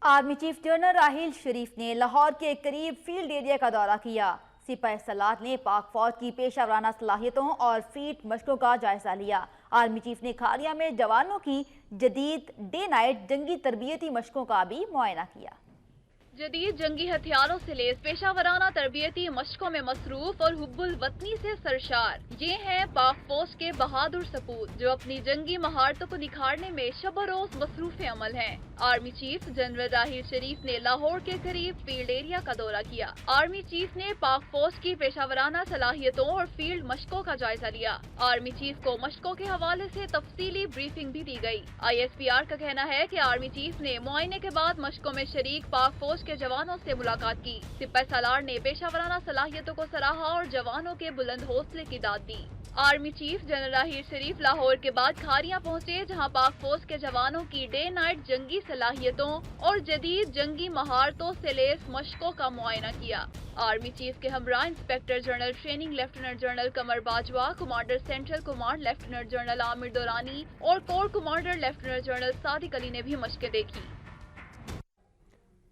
Army chief general Raheel Sharif نے لاہور کے قریب فیلڈ ایریا کا دورہ کیا۔ سپاہی سالار نے پاک فوج کی پیشہ ورانہ صلاحیتوں اور فیلڈ مشقوں کا جائزہ لیا۔ آرمی چیف نے کھاریاں میں جوانوں کی جدید ڈے نائٹ جنگی تربیتی مشقوں کا بھی معائنہ کیا۔ جدید جنگی ہتھیاروں سے لیس پیشہ ورانہ تربیتی مشقوں میں مصروف اور حب الوطنی سے سرشار یہ ہیں پاک فوج کے بہادر سپوت جو اپنی جنگی مہارتوں کو نکھارنے میں شب و روز مصروف عمل ہیں۔ Army chief general Raheel Sharif نے لاہور کے قریب فیلڈ ایریا کا دورہ کیا۔ آرمی چیف نے پاک فوج کی پیشہ ورانہ صلاحیتوں اور فیلڈ مشقوں کا جائزہ لیا۔ آرمی چیف کو مشقوں کے حوالے سے تفصیلی بریفنگ بھی دی گئی۔ ISPR کا کہنا ہے کہ آرمی چیف نے معائنے کے بعد مشقوں میں شریک پاک فوج کے جوانوں سے ملاقات کی۔ سپاہی سالار نے پیشہ ورانہ صلاحیتوں کو سراہا اور جوانوں کے بلند حوصلے کی داد دی۔ Army chief general Raheel Sharif Lahore کے بعد کھاریاں پہنچے جہاں پاک فوج کے جوانوں کی ڈے نائٹ جنگی صلاحیتوں اور جدید جنگی مہارتوں سے لیس مشقوں کا معائنہ کیا۔ آرمی چیف کے ہمراہ inspector general training lieutenant general Qamar Bajwa, commander central command lieutenant general Aamir Durrani اور corps commander lieutenant general Sadiq Ali نے بھی مشقیں دیکھی۔